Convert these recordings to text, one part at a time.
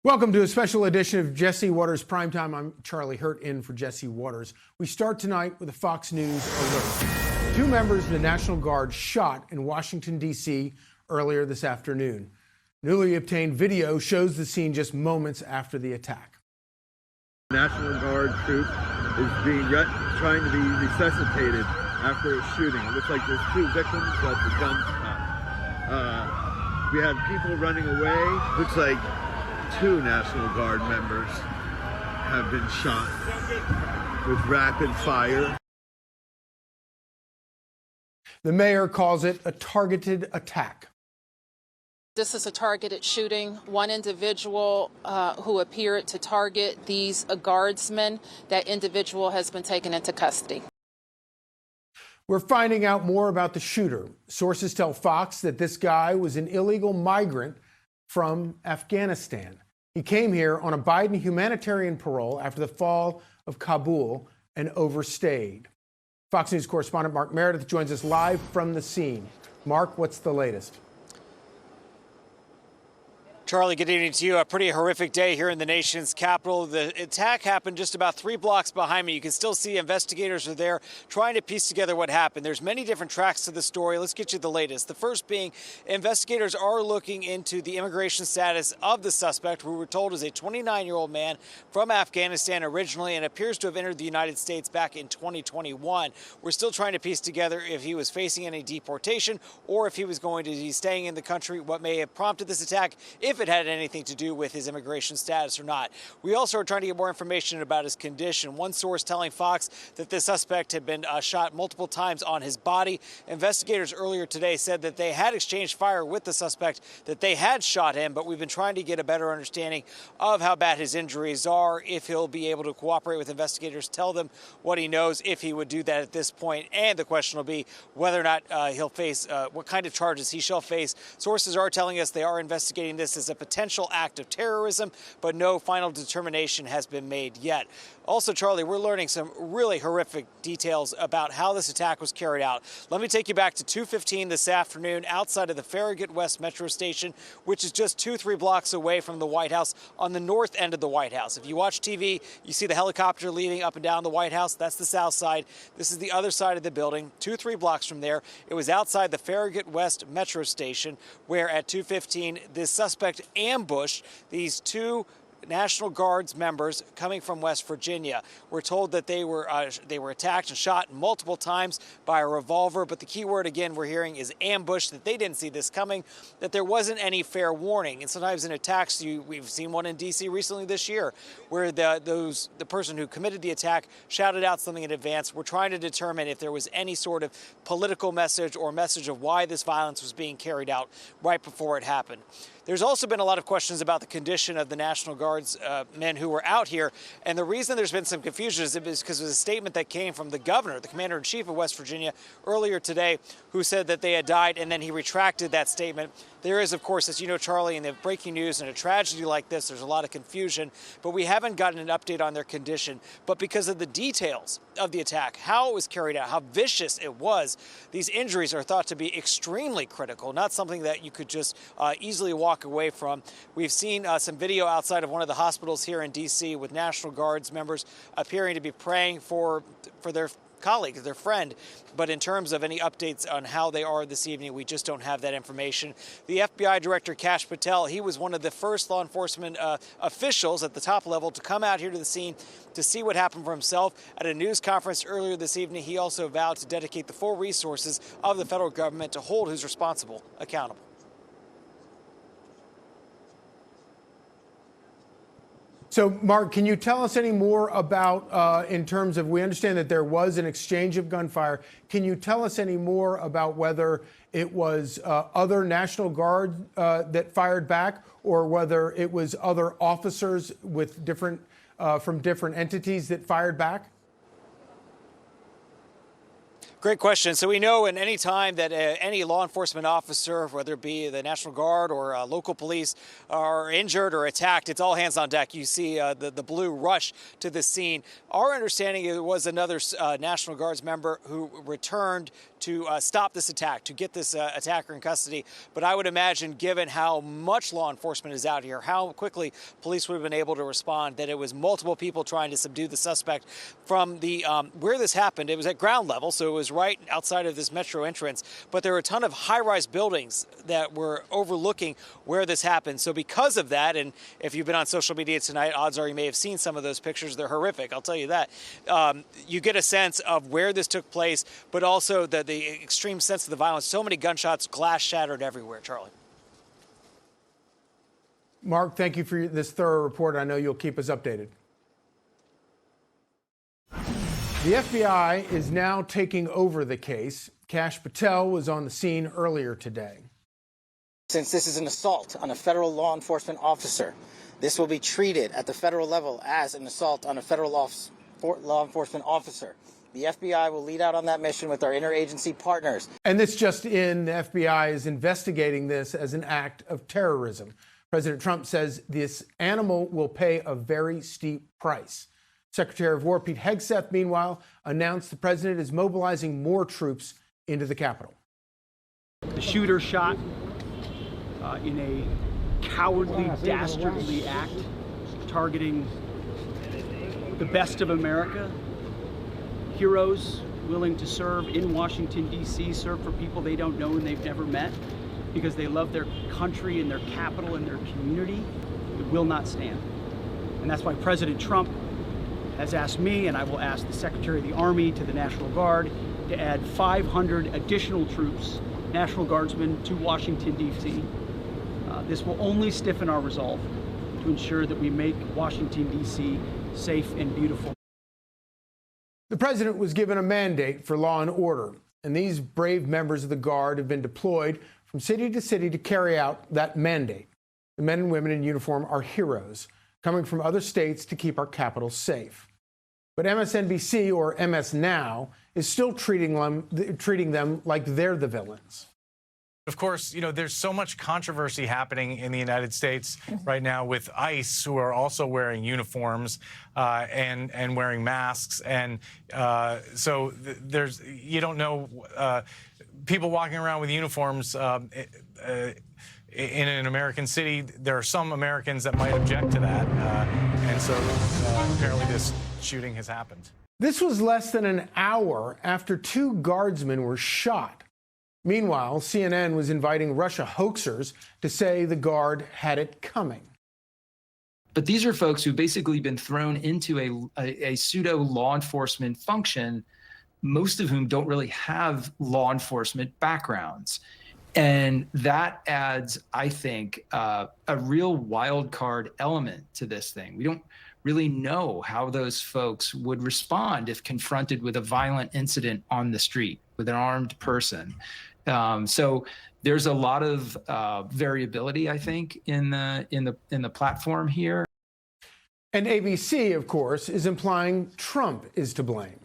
Welcome to a special edition of Jesse Watters Primetime. I'm Charlie Hurt in for Jesse Watters. We start tonight with a Fox News alert. Two members of the National Guard shot in Washington, D.C. earlier this afternoon. Newly obtained video shows the scene just moments after the attack. National Guard troop is trying to be resuscitated after a shooting. It looks like there's two victims, but the guns stopped. We have people running away. Looks like two National Guard members have been shot with rapid fire. The mayor calls it a targeted attack. This is a targeted shooting. One individual who appeared to target these guardsmen, that individual has been taken into custody. We're finding out more about the shooter. Sources tell Fox that this guy was an illegal migrant from Afghanistan. He came here on a Biden humanitarian parole after the fall of Kabul and overstayed. Fox News correspondent Mark Meredith joins us live from the scene. Mark, what's the latest? Charlie, good evening to you. A pretty horrific day here in the nation's capital. The attack happened just about 3 blocks behind me. You can still see investigators are there trying to piece together what happened. There's many different tracks to the story. Let's get you the latest. The first being investigators are looking into the immigration status of the suspect, who we're told is a 29-year-old man from Afghanistan originally and appears to have entered the United States back in 2021. We're still trying to piece together if he was facing any deportation or if he was going to be staying in the country, what may have prompted this attack, if it had anything to do with his immigration status or not. We also are trying to get more information about his condition. One source telling Fox that the suspect had been shot multiple times on his body. Investigators earlier today said that they had exchanged fire with the suspect, that they had shot him, but we've been trying to get a better understanding of how bad his injuries are, if he'll be able to cooperate with investigators, tell them what he knows, if he would do that at this point. And the question will be whether or not he'll face, what kind of charges he shall face. Sources are telling us they are investigating this as a potential act of terrorism, but no final determination has been made yet. Also, Charlie, we're learning some really horrific details about how this attack was carried out. Let me take you back to 2:15 this afternoon outside of the Farragut West Metro Station, which is just 2-3 blocks away from the White House on the north end of the White House. If you watch TV, you see the helicopter leading up and down the White House. That's the south side. This is the other side of the building, 2-3 blocks from there. It was outside the Farragut West Metro Station where at 2:15 this suspect ambushed these two National Guards members coming from West Virginia. We're told that they were attacked and shot multiple times by a revolver, but the key word again we're hearing is ambush, that they didn't see this coming, that there wasn't any fair warning. And sometimes in attacks, we've seen one in D.C. recently this year, where the person who committed the attack shouted out something in advance. We're trying to determine if there was any sort of political message or message of why this violence was being carried out right before it happened. There's also been a lot of questions about the condition of the National Guard's men who were out here. And the reason there's been some confusion is because of a statement that came from the governor, the commander-in-chief of West Virginia, earlier today, who said that they had died, and then he retracted that statement. There is, of course, as you know, Charlie, in the breaking news and a tragedy like this, there's a lot of confusion, but we haven't gotten an update on their condition. But because of the details of the attack, how it was carried out, how vicious it was, these injuries are thought to be extremely critical, not something that you could just easily walk away from. We've seen some video outside of one of the hospitals here in D.C. with National Guards members appearing to be praying for their colleague, their friend. But in terms of any updates on how they are this evening, we just don't have that information. The FBI Director Kash Patel, he was one of the first law enforcement officials at the top level to come out here to the scene to see what happened for himself. At a news conference earlier this evening, he also vowed to dedicate the full resources of the federal government to hold who's responsible accountable. So, Mark, can you tell us any more about, in terms of, we understand that there was an exchange of gunfire. Can you tell us any more about whether it was other National Guard that fired back, or whether it was other officers with different, from different entities that fired back? Great question. So we know in any time that any law enforcement officer, whether it be the National Guard or local police, are injured or attacked, it's all hands on deck. You see the blue rush to the scene. Our understanding, it was another National Guards member who returned to stop this attack, to get this attacker in custody. But I would imagine, given how much law enforcement is out here, how quickly police would have been able to respond, that it was multiple people trying to subdue the suspect from the where this happened. It was at ground level, so it was right outside of this metro entrance. But there were a ton of high-rise buildings that were overlooking where this happened. So because of that, and if you've been on social media tonight, odds are you may have seen some of those pictures. They're horrific, I'll tell you that. You get a sense of where this took place, but also the extreme sense of the violence. So many gunshots, glass shattered everywhere, Charlie. Mark, thank you for this thorough report. I know you'll keep us updated. The FBI is now taking over the case. Kash Patel was on the scene earlier today. Since this is an assault on a federal law enforcement officer, this will be treated at the federal level as an assault on a federal law enforcement officer. The FBI will lead out on that mission with our interagency partners. And this just in, the FBI is investigating this as an act of terrorism. President Trump says this animal will pay a very steep price. Secretary of War Pete Hegseth, meanwhile, announced the president is mobilizing more troops into the Capitol. The shooter shot in a cowardly, dastardly act targeting the best of America, heroes willing to serve in Washington, D.C., serve for people they don't know and they've never met because they love their country and their capital and their community. It will not stand. And that's why President Trump has asked me, and I will ask the Secretary of the Army, to the National Guard, to add 500 additional troops, National Guardsmen, to Washington, D.C. This will only stiffen our resolve to ensure that we make Washington, D.C. safe and beautiful. The president was given a mandate for law and order, and these brave members of the Guard have been deployed from city to city to carry out that mandate. The men and women in uniform are heroes, coming from other states to keep our capital safe. But MSNBC, or MS Now, is still treating them like they're the villains. Of course, you know, there's so much controversy happening in the United States right now with ICE, who are also wearing uniforms and wearing masks. And so you don't know, people walking around with uniforms in an American city. There are some Americans that might object to that. And so apparently this shooting has happened. This was less than an hour after 2 guardsmen were shot. Meanwhile, CNN was inviting Russia hoaxers to say the Guard had it coming. But these are folks who've basically been thrown into a pseudo law enforcement function, most of whom don't really have law enforcement backgrounds. And that adds, I think, a real wild card element to this thing. We don't really know how those folks would respond if confronted with a violent incident on the street with an armed person. So there's a lot of variability, I think, in the platform here. And ABC, of course, is implying Trump is to blame.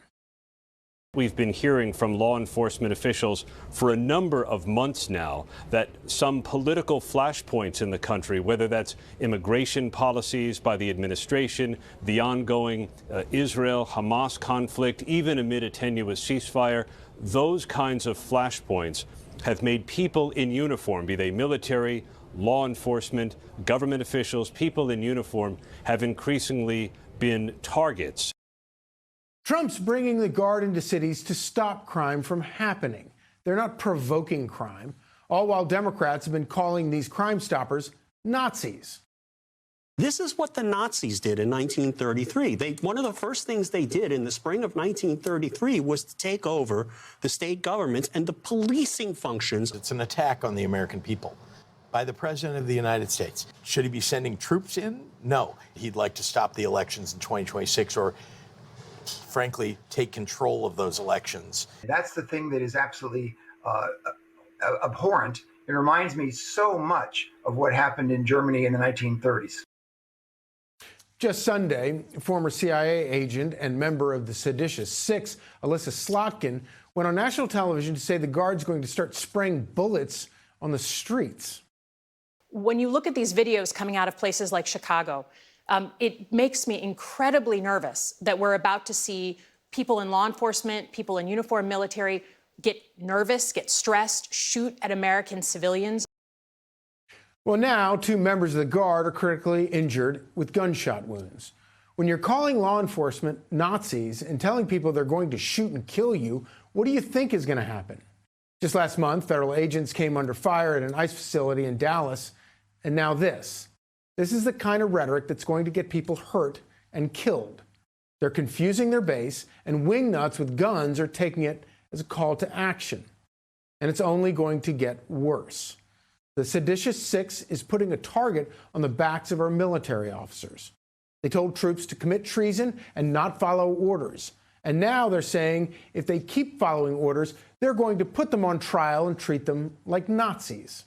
We've been hearing from law enforcement officials for a number of months now that some political flashpoints in the country, whether that's immigration policies by the administration, the ongoing Israel-Hamas conflict, even amid a tenuous ceasefire, those kinds of flashpoints have made people in uniform, be they military, law enforcement, government officials, people in uniform, have increasingly been targets. Trump's bringing the Guard into cities to stop crime from happening. They're not provoking crime, all while Democrats have been calling these Crime Stoppers Nazis. This is what the Nazis did in 1933. One of the first things they did in the spring of 1933 was to take over the state governments and the policing functions. It's an attack on the American people by the President of the United States. Should he be sending troops in? No. He'd like to stop the elections in 2026 or, frankly, take control of those elections. That's the thing that is absolutely abhorrent. It reminds me so much of what happened in Germany in the 1930s. Just Sunday, former CIA agent and member of the seditious Six, Alyssa Slotkin, went on national television to say the Guard's going to start spraying bullets on the streets. When you look at these videos coming out of places like Chicago, it makes me incredibly nervous that we're about to see people in law enforcement, people in uniform military, get nervous, get stressed, shoot at American civilians. Well, now 2 members of the Guard are critically injured with gunshot wounds. When you're calling law enforcement Nazis and telling people they're going to shoot and kill you, what do you think is going to happen? Just last month, federal agents came under fire at an ICE facility in Dallas, and now this. This is the kind of rhetoric that's going to get people hurt and killed. They're confusing their base, and wingnuts with guns are taking it as a call to action. And it's only going to get worse. The seditious six is putting a target on the backs of our military officers. They told troops to commit treason and not follow orders. And now they're saying if they keep following orders, they're going to put them on trial and treat them like Nazis.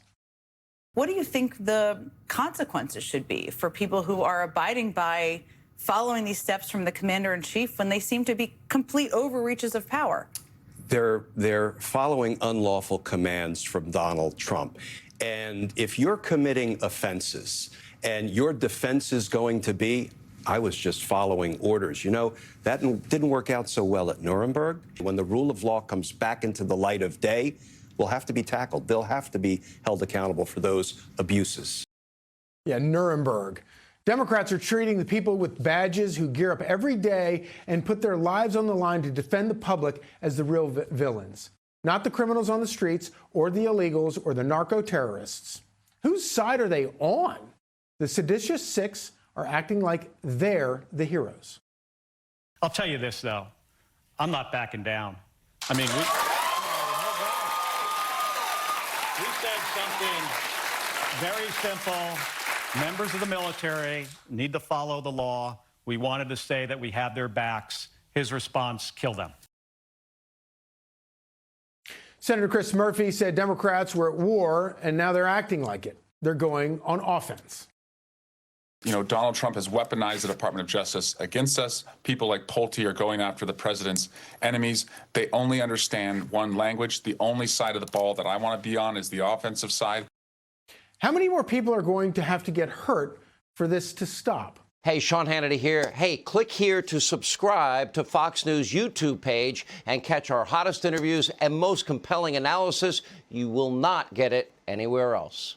What do you think the consequences should be for people who are abiding by following these steps from the commander-in-chief when they seem to be complete overreaches of power? They're following unlawful commands from Donald Trump. And if you're committing offenses and your defense is going to be, I was just following orders. You know, that didn't work out so well at Nuremberg. When the rule of law comes back into the light of day, will have to be tackled. They'll have to be held accountable for those abuses. Yeah, Nuremberg. Democrats are treating the people with badges who gear up every day and put their lives on the line to defend the public as the real villains, not the criminals on the streets or the illegals or the narco-terrorists. Whose side are they on? The seditious six are acting like they're the heroes. I'll tell you this, though. I'm not backing down. I mean, we said something very simple. Members of the military need to follow the law. We wanted to say that we have their backs. His response, kill them. Senator Chris Murphy said Democrats were at war, and now they're acting like it. They're going on offense. You know, Donald Trump has weaponized the Department of Justice against us. People like Pulte are going after the president's enemies. They only understand one language. The only side of the ball that I want to be on is the offensive side. How many more people are going to have to get hurt for this to stop? Hey, Sean Hannity here. Hey, click here to subscribe to Fox News YouTube page and catch our hottest interviews and most compelling analysis. You will not get it anywhere else.